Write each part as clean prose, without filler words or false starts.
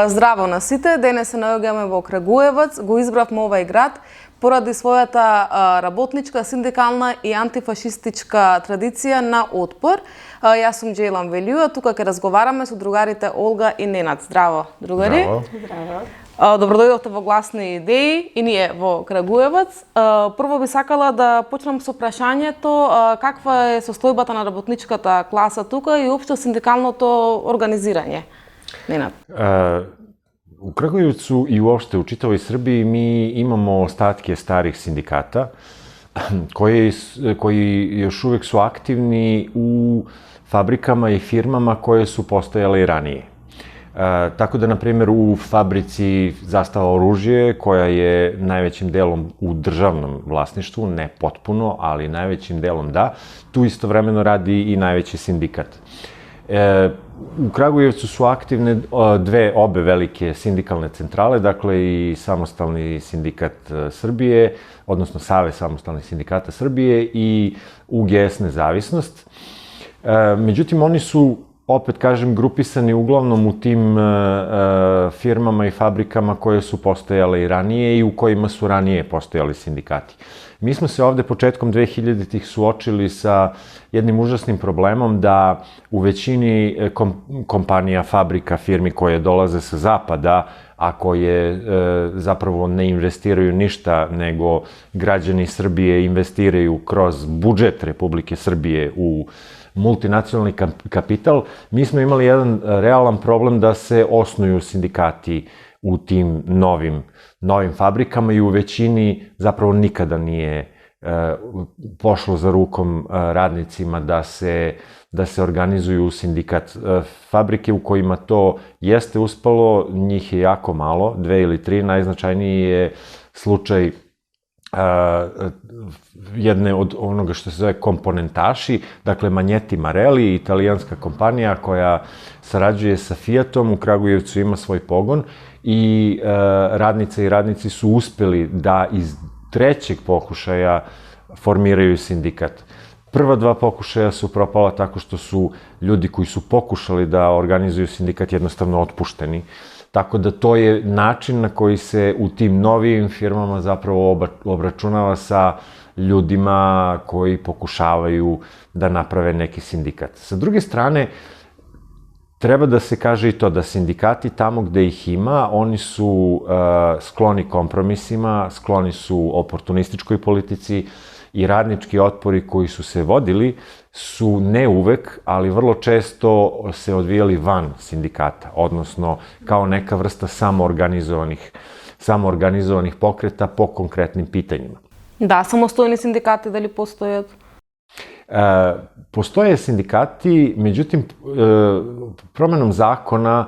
Здраво на сите, денес се наоѓаме во Крагуевац, го избравме овај град поради својата работничка, синдикална и антифашистичка традиција на отпор. Јас сум Джейлан Велију, тука ќе разговараме со другарите Олга и Ненад. Здраво, другари. Здраво. Добродојдовте во Гласни идеи и ние во Крагуевац. Прво би сакала да почнам со прашањето каква е состојбата на работничката класа тука и општо синдикалното организирање. Ненад. U Kragujevcu i uopšte u čitavoj Srbiji mi imamo ostatke starih sindikata koji još uvek su aktivni u fabrikama i firmama koje su postojale i ranije. Tako da, na primjer, u fabrici Zastava oružje, koja je najvećim delom u državnom vlasništvu, ne potpuno, ali najvećim delom da, tu istovremeno radi i najveći sindikat. U Kragujevcu su aktivne obe velike sindikalne centrale, dakle i Samostalni sindikat Srbije, odnosno Savez samostalnih sindikata Srbije i UGS Nezavisnost. Međutim, oni su, opet kažem, grupisani uglavnom u tim firmama i fabrikama koje su postojale i ranije i u kojima su ranije postojali sindikati. Mi smo se ovde početkom 2000-ih suočili sa jednim užasnim problemom da u većini kompanija, fabrika, firmi koje dolaze sa zapada, a koje zapravo ne investiraju ništa, nego građani Srbije investiraju kroz budžet Republike Srbije u multinacionalni kapital, mi smo imali jedan realan problem da se osnuju sindikati u tim novim fabrikama i u većini zapravo nikada nije pošlo za rukom radnicima da se organizuju u sindikat. Fabrike u kojima to jeste uspalo, njih je jako malo, 2 ili 3, najznačajniji je slučaj jedne od onoga što se zove komponentaši, dakle Magneti Marelli, italijanska kompanija koja sarađuje sa Fiatom, u Kragujevcu ima svoj pogon i radnice i radnici su uspeli da iz trećeg pokušaja formiraju sindikat. Prva 2 pokušaja su propala tako što su ljudi koji su pokušali da organizuju sindikat jednostavno otpušteni. Tako da to je način na koji se u tim novim firmama zapravo obračunava sa ljudima koji pokušavaju da naprave neki sindikat. Sa druge strane, treba da se kaže i to da sindikati tamo gde ih ima, oni su skloni kompromisima, skloni su oportunističkoj politici i radnički otpori koji su se vodili su ne uvek, ali vrlo često se odvijali van sindikata, odnosno kao neka vrsta samoorganizovanih pokreta po konkretnim pitanjima. Da, samostojni sindikati da li postoje? Postoje sindikati, međutim, promenom zakona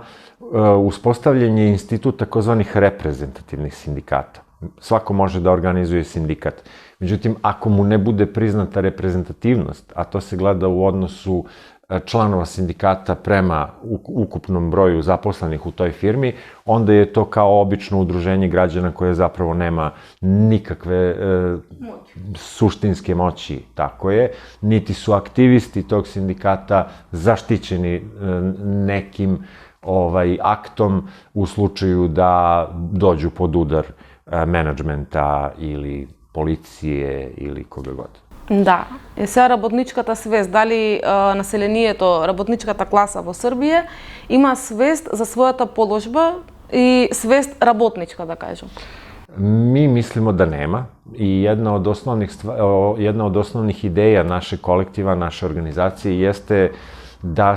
uspostavljen je institut takozvanih reprezentativnih sindikata. Svako može da organizuje sindikat. Međutim, ako mu ne bude priznata reprezentativnost, a to se gleda u odnosu članova sindikata prema ukupnom broju zaposlenih u toj firmi, onda je to kao obično udruženje građana koje zapravo nema nikakve suštinske moći, tako je, niti su aktivisti tog sindikata zaštićeni nekim aktom u slučaju da dođu pod udar menadžmenta ili policije ili koga god. Да. Е сега работничката свест, дали населението, работничката класа во Србија има свест за својата положба и свест работничка, да кажем? Mi mislimo da nema i jedna od osnovnih ideja našeg kolektiva, naše organizacije jeste da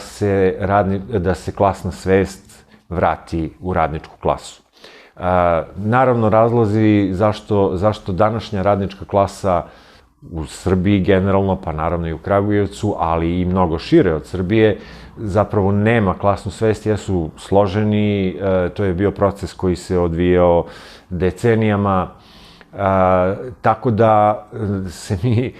se klasna svest vrati u radničku klasu. Naravno, razlozi zašto današnja radnička klasa u Srbiji generalno, pa naravno i u Kragujevcu, ali i mnogo šire od Srbije, zapravo nema klasnu svest, jesu složeni, to je bio proces koji se odvijao decenijama, tako da se mi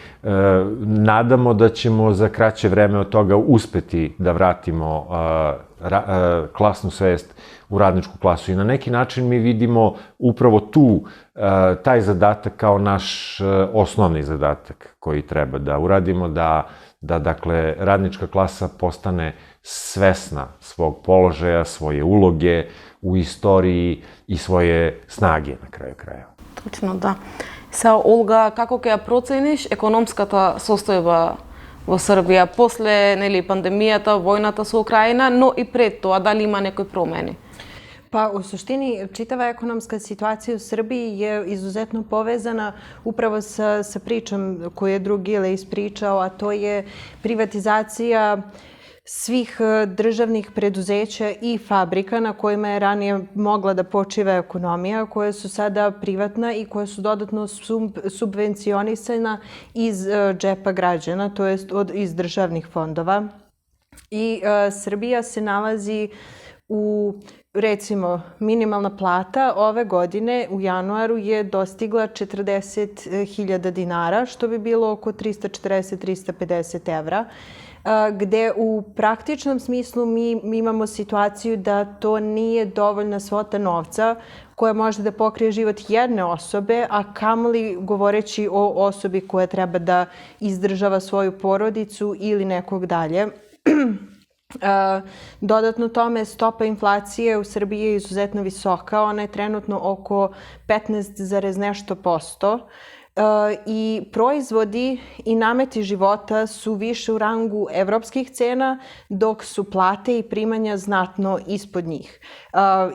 nadamo da ćemo za kraće vreme od toga uspeti da vratimo klasnu svest u radničku klasu. I na neki način mi vidimo upravo taj zadatak kao naš osnovni zadatak koji treba da uradimo, da da, dakle, radnička klasa postane svesna svog položaja, svoje uloge u istoriji i svoje snage na kraju krajeva. Точно, да. Сега, Олга, како ќе ја процениш економската состојба во Србија после, нели, пандемијата, војната со Украина, но и пред тоа, дали има некои промени? Pa u suštini čitava ekonomska situacija u Srbiji je izuzetno povezana upravo sa pričom koju je drug Gile ispričao, a to je privatizacija svih državnih preduzeća i fabrika na kojima je ranije mogla da počiva ekonomija, koje su sada privatna i koje su dodatno subvencionisana iz džepa građana, to jest iz državnih fondova. I Srbija se nalazi u, recimo, minimalna plata ove godine u januaru je dostigla 40.000 dinara, što bi bilo oko 340-350 evra, gde u praktičnom smislu mi imamo situaciju da to nije dovoljna svota novca koja može da pokrije život jedne osobe, a kamoli govoreći o osobi koja treba da izdržava svoju porodicu ili nekog dalje. Dodatno tome, stopa inflacije u Srbiji je izuzetno visoka, ona je trenutno oko 15, nešto posto. I proizvodi i nameti života su više u rangu evropskih cena, dok su plate i primanja znatno ispod njih.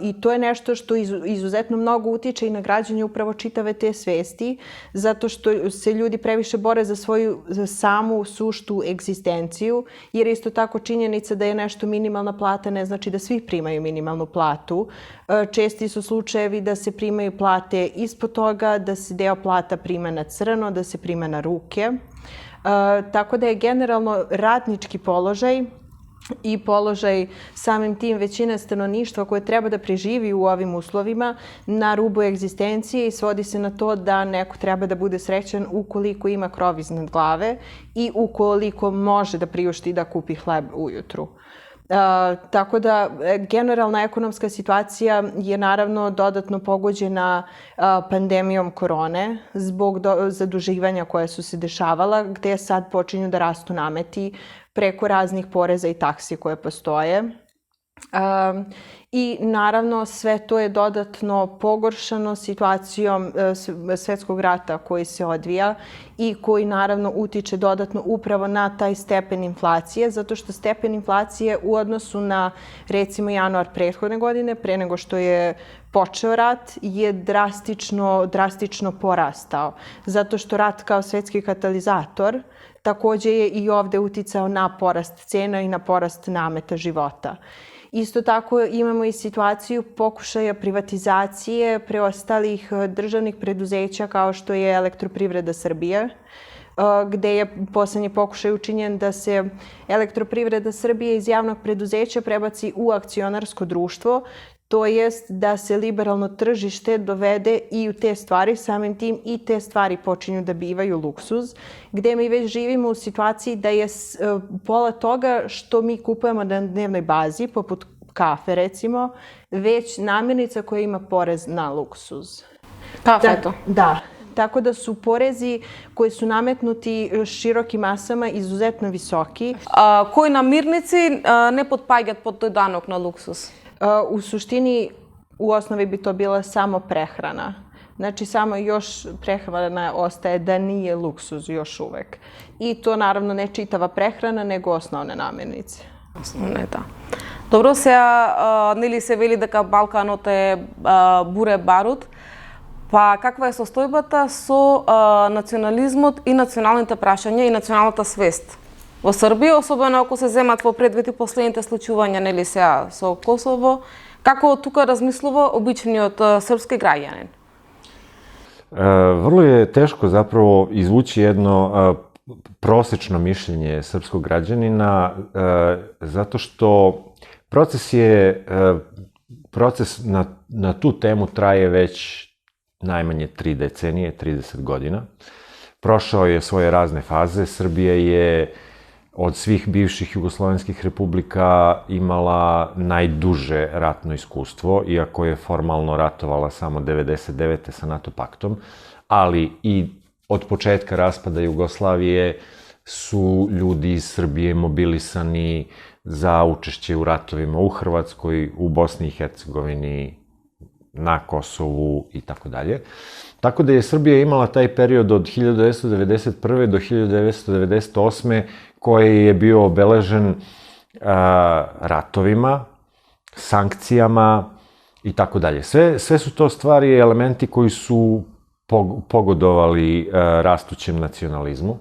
I to je nešto što izuzetno mnogo utiče i na građanje upravo čitave te svesti, zato što se ljudi previše bore za svoju samu suštu egzistenciju, jer isto tako činjenica da je nešto minimalna plata ne znači da svi primaju minimalnu platu. Česti su slučajevi da se primaju plate ispod toga, da se deo plata prima na crno, da se prima na ruke. Tako da je generalno radnički položaj i položaj samim tim većine stanovništva koje treba da preživi u ovim uslovima na rubu egzistencije i svodi se na to da neko treba da bude srećan ukoliko ima krov iznad glave i ukoliko može da priušti da kupi hleb ujutru. Tako da generalna ekonomska situacija je naravno dodatno pogođena pandemijom korone zbog zaduživanja koja su se dešavala, gde sad počinju da rastu nameti preko raznih poreza i taksi koje postoje. I naravno sve to je dodatno pogoršano situacijom svetskog rata koji se odvija i koji naravno utiče dodatno upravo na taj stepen inflacije, zato što stepen inflacije u odnosu na recimo januar prethodne godine, pre nego što je počeo rat, je drastično porastao. Zato što rat kao svetski katalizator takođe je i ovde uticao na porast cena i na porast nameta života. Isto tako imamo i situaciju pokušaja privatizacije preostalih državnih preduzeća kao što je Elektroprivreda Srbije, gde je poslednji pokušaj učinjen da se Elektroprivreda Srbije iz javnog preduzeća prebaci u akcionarsko društvo, to jest da se liberalno tržište dovede i u te stvari, samim tim i te stvari počinju da bivaju luksuz, gde mi već živimo u situaciji da je pola toga što mi kupujemo na dnevnoj bazi, poput kafe recimo, već namirnica koja ima porez na luksuz. Kafe to? Da. Tako da su porezi koji su nametnuti širokim masama izuzetno visoki. Кои намирници не потпаѓаат под тој данок на луксус? U suštini, u osnovi bi to bila samo prehrana. Znači, samo još prehrana ostaje da nije luksuz još uvek. I to naravno ne čitava prehrana, nego osnovne namirnice. Osnovne, да. Добро, сега, нели се вели дека Балканот е буре барут, па каква е состојбата со национализмот и националните прашања и националната свест во Србија, особено ако се земат во предвид и последните случувања, нели сега со Косово, како тука размислува обичниот српски граѓанин? Vrlo je teško zapravo izvući jedno prosečno mišljenje srpskog građanina, zato što proces na tu temu traje već najmanje 3 decenije, 30 godina. Prošao je svoje razne faze. Srbija je od svih bivših jugoslovenskih republika imala najduže ratno iskustvo, iako je formalno ratovala samo 99. sa NATO paktom, ali i od početka raspada Jugoslavije su ljudi iz Srbije mobilisani za učešće u ratovima u Hrvatskoj, u Bosni i Hercegovini, na Kosovu i tako dalje. Tako da je Srbija imala taj period od 1991. do 1998. koji je bio obeležen ratovima, sankcijama i tako dalje. Sve su to stvari i elementi koji su pogodovali rastućem nacionalizmu.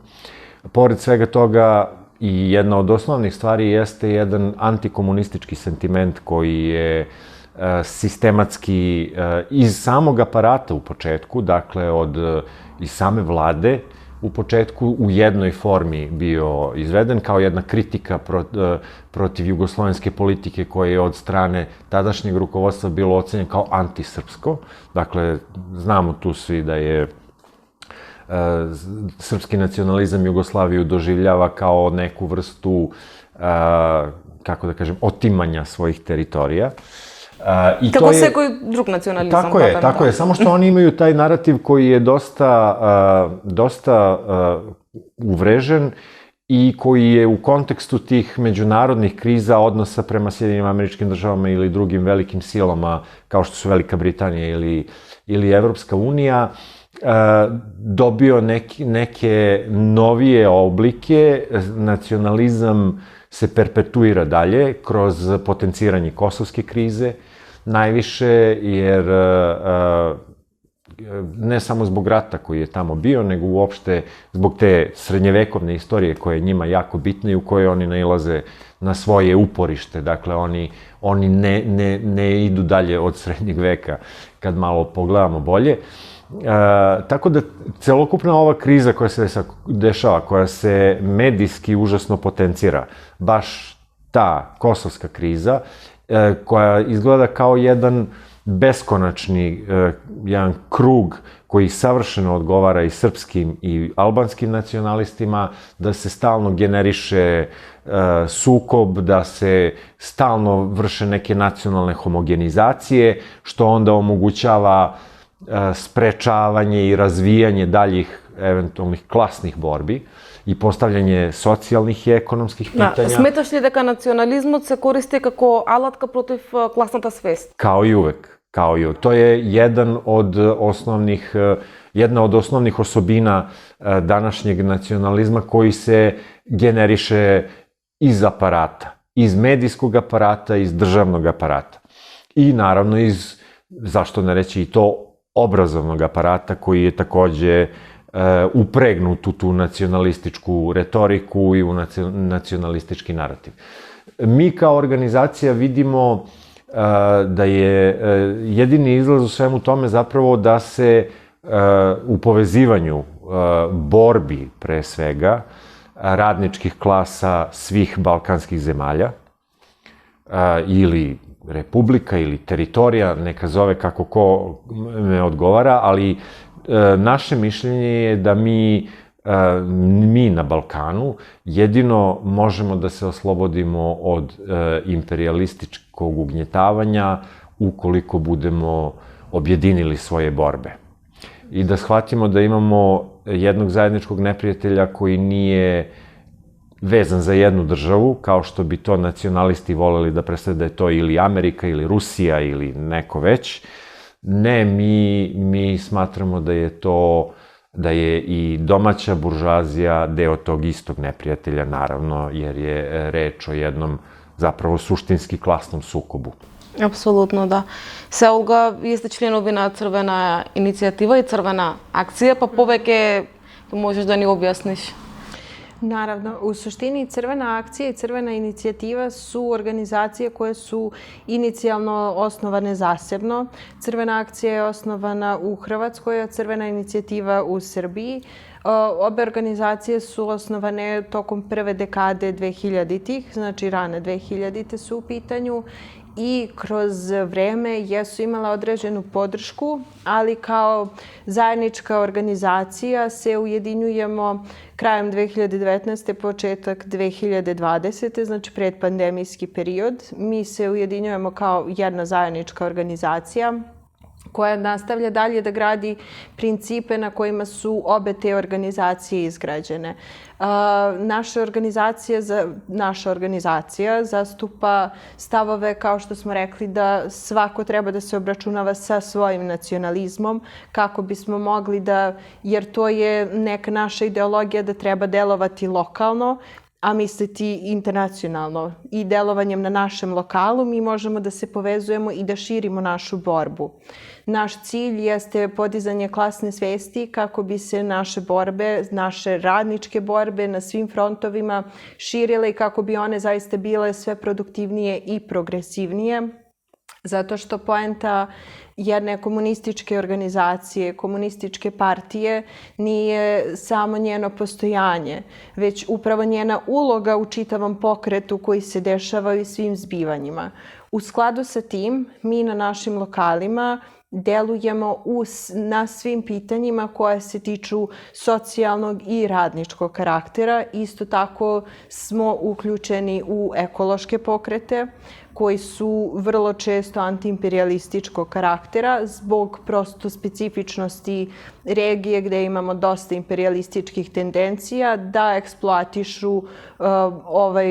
Pored svega toga, i jedna od osnovnih stvari jeste jedan antikomunistički sentiment koji je sistematski iz samog aparata u početku, dakle iz same vlade u početku u jednoj formi bio izveden kao jedna kritika protiv jugoslovenske politike koja je od strane tadašnjeg rukovodstva bilo ocenjeno kao antisrpsko. Dakle, znamo tu svi da je srpski nacionalizam Jugoslaviju doživljava kao neku vrstu, kako da kažem, otimanja svojih teritorija. Kako se koji drug nacionalizam. Tako je, samo što oni imaju taj narativ koji je dosta uvrežen i koji je u kontekstu tih međunarodnih kriza, odnosa prema Sjedinjenim Američkim Državama ili drugim velikim silama, kao što su Velika Britanija ili Evropska unija, dobio neke novije oblike. Nacionalizam se perpetuira dalje kroz potenciranje kosovske krize, najviše jer ne samo zbog rata koji je tamo bio, nego uopšte zbog te srednjevekovne istorije koja je njima jako bitna i u kojoj oni nailaze na svoje uporište. Dakle, oni ne idu dalje od srednjeg veka, kad malo pogledamo bolje. Tako da celokupna ova kriza koja se dešava, koja se medijski užasno potencira, baš ta kosovska kriza, koja izgleda kao jedan beskonačni, jedan krug koji savršeno odgovara i srpskim i albanskim nacionalistima, da se stalno generiše sukob, da se stalno vrše neke nacionalne homogenizacije, što onda omogućava sprečavanje i razvijanje daljih eventualnih klasnih borbi i postavljanje socijalnih i ekonomskih pitanja. Sметаш ли дека национализмот се користи како алатка против класната свест? Kao i uvek. To je jedna od osnovnih osobina današnjeg nacionalizma koji se generiše iz aparata, iz medijskog aparata, iz državnog aparata. I naravno iz, zašto ne reći i to, obrazovnog aparata koji je takođe upregnut u tu nacionalističku retoriku i u nacionalistički narativ. Mi kao organizacija vidimo da je jedini izlaz u svemu tome zapravo da se u povezivanju borbi, pre svega, radničkih klasa svih balkanskih zemalja ili republika ili teritorija, neka zove kako ko me odgovara, ali naše mišljenje je da mi na Balkanu jedino možemo da se oslobodimo od imperijalističkog ugnjetavanja ukoliko budemo objedinili svoje borbe. I da shvatimo da imamo jednog zajedničkog neprijatelja koji nije vezan za jednu državu, kao što bi to nacionalisti voleli da predstave da je to ili Amerika ili Rusija ili neko već. Ne, mi smatramo da je i domaća buržoazija deo tog istog neprijatelja, naravno, jer je reč o jednom zapravo suštinski klasnom sukobu. Apsolutno, da. Се, Олга, вие сте членови на Црвена иницијатива и Црвена акција, па повеќе можеш да ни објасниш? Naravno, u suštini Crvena akcija i Crvena inicijativa su organizacije koje su inicijalno osnovane zasebno. Crvena akcija je osnovana u Hrvatskoj, a Crvena inicijativa u Srbiji. Obe organizacije su osnovane tokom prve dekade 2000-ih, znači rane 2000-te su u pitanju, i kroz vreme jesu imala određenu podršku, ali kao zajednička organizacija se ujedinjujemo krajem 2019. početak 2020. znači predpandemijski period. Mi se ujedinjujemo kao jedna zajednička organizacija koja nastavlja dalje da gradi principe na kojima su obe te organizacije izgrađene. Naša organizacija zastupa stavove, kao što smo rekli, da svako treba da se obračunava sa svojim nacionalizmom, kako bismo mogli jer to je neka naša ideologija da treba delovati lokalno, a misliti internacionalno. I delovanjem na našem lokalu mi možemo da se povezujemo i da širimo našu borbu. Naš cilj jeste podizanje klasne svesti kako bi se naše borbe, naše radničke borbe na svim frontovima širile i kako bi one zaista bile sve produktivnije i progresivnije. Zato što poenta jedne komunističke organizacije, komunističke partije nije samo njeno postojanje, već upravo njena uloga u čitavom pokretu koji se dešava i svim zbivanjima. U skladu sa tim, mi na našim lokalima delujemo na svim pitanjima koje se tiču socijalnog i radničkog karaktera. Isto tako smo uključeni u ekološke pokrete koji su vrlo često antiimperialističkog karaktera zbog prosto specifičnosti regije gde imamo dosta imperialističkih tendencija da eksploatišu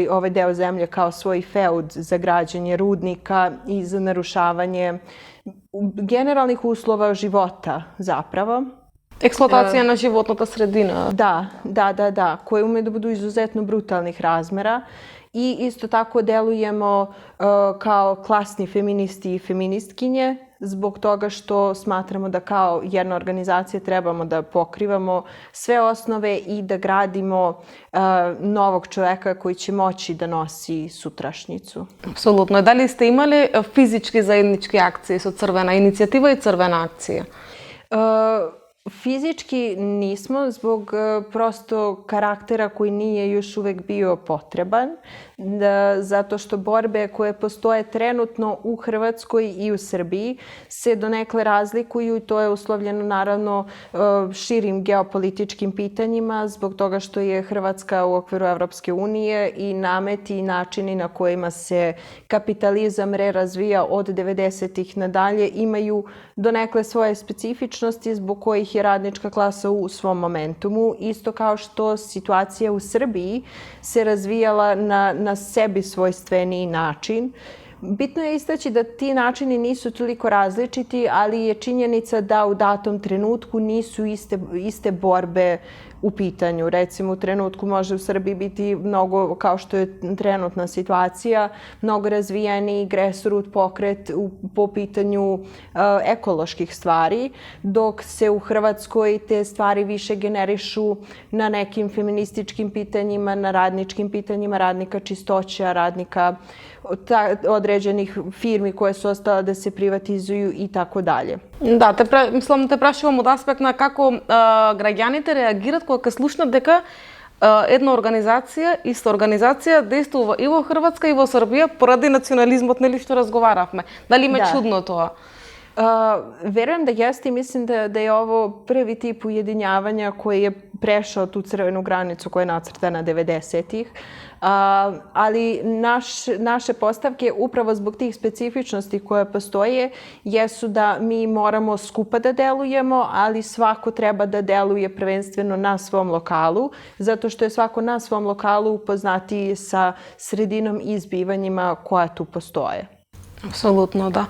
ovaj deo zemlje kao svoj feud za građenje rudnika i za narušavanje generalnih uslova života zapravo. Eksploatacija na životната sredina. Da, koje ume da budu izuzetno brutalnih razmera. I isto tako delujemo kao klasni feministi i feministkinje zbog toga što smatramo da kao jedna organizacija trebamo da pokrivamo sve osnove i da gradimo novog čoveka koji će moći da nosi sutrašnjicu. Apsolutno. Da li ste imali fizički zajednički akcije со Crvena inicijativa i Crvena akcija? Fizički nismo zbog prosto karaktera koji nije još uvek bio potreban, zato što borbe koje postoje trenutno u Hrvatskoj i u Srbiji se donekle razlikuju i to je uslovljeno naravno širim geopolitičkim pitanjima zbog toga što je Hrvatska u okviru Evropske unije i nameti i načini na kojima se kapitalizam razvija od 90-ih nadalje imaju donekle svoje specifičnosti zbog kojih je radnička klasa u svom momentumu, isto kao što situacija u Srbiji se razvijala na sebi svojstveniji način. Bitno je istaći da ti načini nisu toliko različiti, ali je činjenica da u datom trenutku nisu iste borbe u pitanju. Recimo, u trenutku može u Srbiji biti mnogo, kao što je trenutna situacija, mnogo razvijeni grassroot pokret po pitanju ekoloških stvari, dok se u Hrvatskoj te stvari više generišu na nekim feminističkim pitanjima, na radničkim pitanjima, radnika čistoća, radnika određenih firmi koje su ostale da se privatizuju и тако далje. Да, мислам те прашувам од аспект на како граѓаните реагираат кога слушнат дека една иста организација действува и во Хрватска и во Србија поради национализмот, нели што разговаравме. Дали им е чудно тоа? Verujem da jeste i mislim da je ovo prvi tip ujedinjavanja koji je prešao tu crvenu granicu koja je nacrtana 90-ih. Ali naše postavke upravo zbog tih specifičnosti koje postoje jesu da mi moramo skupa da delujemo, ali svako treba da deluje prvenstveno na svom lokalu, zato što je svako na svom lokalu upoznatiji sa sredinom i zbivanjima koja tu postoje. Апсолутно, да.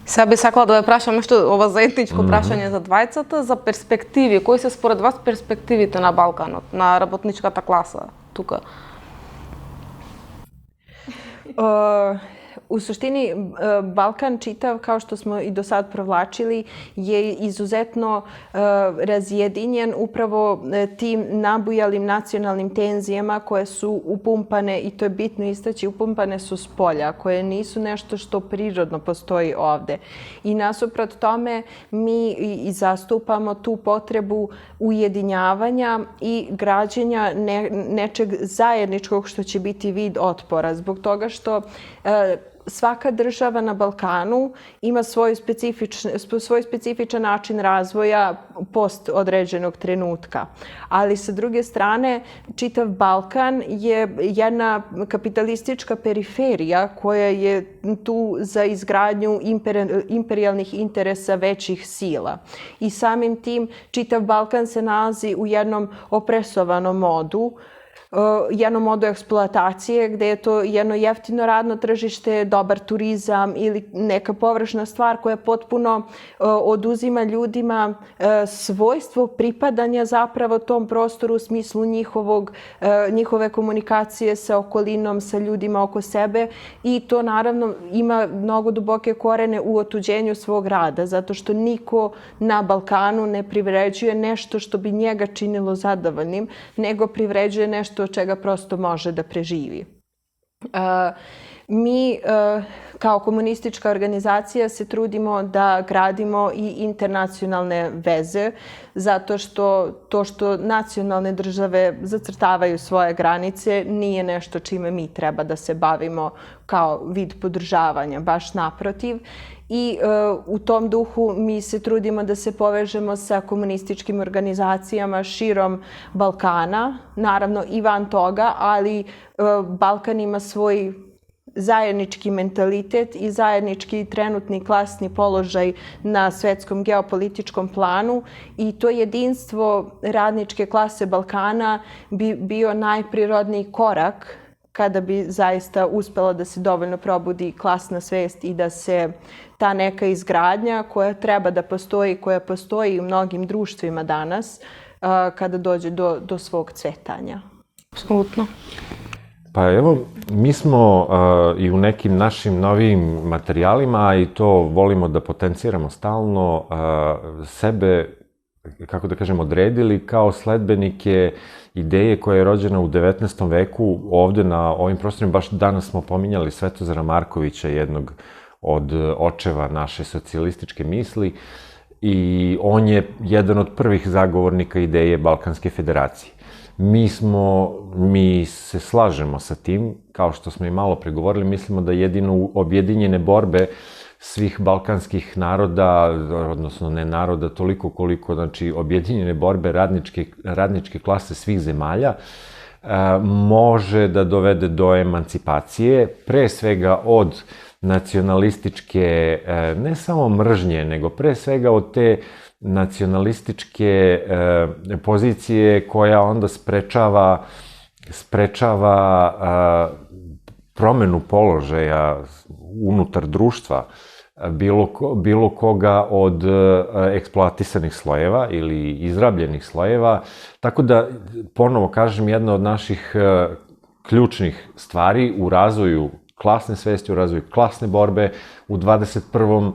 Сега би сакала да ве прашам нешто ова заедничко прашање за двајцата, за перспективи. Кои се според вас перспективите на Балканот, на работничката класа тука? U suštini, Balkan čitav, kao što smo i do sad provlačili, je izuzetno razjedinjen upravo tim nabujalim nacionalnim tenzijama koje su upumpane, i to je bitno istaći, upumpane su s polja, koje nisu nešto što prirodno postoji ovde. I nasuprot tome mi i zastupamo tu potrebu ujedinjavanja i građenja nečeg zajedničkog što će biti vid otpora. Zbog toga što svaka država na Balkanu ima svoj specifičan način razvoja post određenog trenutka. Ali sa druge strane, čitav Balkan je jedna kapitalistička periferija koja je tu za izgradnju imperijalnih interesa većih sila. I samim tim, čitav Balkan se nalazi u jednom opresovanom modu, jednom modu eksploatacije gde je to jedno jeftino radno tržište, dobar turizam ili neka površna stvar koja potpuno oduzima ljudima svojstvo pripadanja zapravo tom prostoru u smislu njihove komunikacije sa okolinom, sa ljudima oko sebe i to naravno ima mnogo duboke korene u otuđenju svog rada zato što niko na Balkanu ne privređuje nešto što bi njega činilo zadovoljnim, nego privređuje nešto od čega prosto može da preživi. Mi kao komunistička organizacija se trudimo da gradimo i internacionalne veze zato što to što nacionalne države zacrtavaju svoje granice nije nešto čime mi treba da se bavimo kao vid podržavanja, baš naprotiv. I u tom duhu mi se trudimo da se povežemo sa komunističkim organizacijama širom Balkana, naravno i van toga, ali Balkan ima svoj zajednički mentalitet i zajednički trenutni klasni položaj na svetskom geopolitičkom planu i to jedinstvo radničke klase Balkana bi bio najprirodniji korak kada bi zaista uspela da se dovoljno probudi klasna svest i da se ta neka izgradnja koja treba da postoji, koja postoji u mnogim društvima danas, kada dođe do svog cvetanja. Apsolutno. Pa evo, mi smo i u nekim našim novijim materijalima, i to volimo da potenciramo stalno, sebe, kako da kažem, odredili kao sledbenike ideje koja je rođena u 19. veku ovde na ovim prostorima. Baš danas smo pominjali Svetozara Markovića, jednog od očeva naše socijalističke misli, i on je jedan od prvih zagovornika ideje Balkanske federacije. Mi se slažemo sa tim, kao što smo i malo pregovorili, mislimo da jedino objedinjene borbe svih balkanskih naroda, odnosno ne naroda toliko koliko, znači objedinjene borbe radničke klase svih zemalja, može da dovede do emancipacije, pre svega od nacionalističke, ne samo mržnje, nego pre svega od te nacionalističke pozicije koja onda sprečava promenu položaja unutar društva bilo koga od eksploatisanih slojeva ili izrabljenih slojeva. Tako da, ponovo kažem, jedna od naših ključnih stvari u razvoju klasne svesti, u razvoju klasne borbe u 21.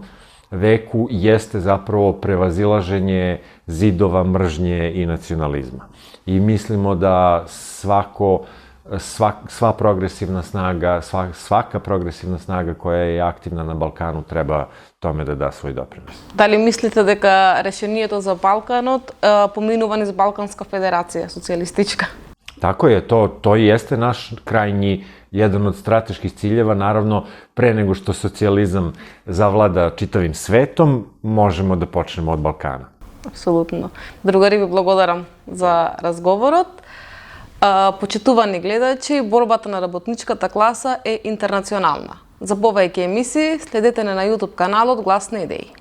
veku jeste zapravo prevazilaženje zidova mržnje i nacionalizma. I mislimo da svaka progresivna snaga koja je aktivna na Balkanu treba tome da da svoj doprinos. Дали мислите дека решението за Балканот поминува низ Балканска федерација социјалистичка? Tako je, to jeste naš krajnji, jedan od strateških ciljeva. Naravno, pre nego što socijalizam zavlada čitavim svetom, možemo da počnemo od Balkana. Апсолутно. Другари, ви благодарам за разговорот. Почитувани гледачи, борбата на работничката класа е интернационална. За повеќе емисии следете на YouTube каналот Глас на идеи.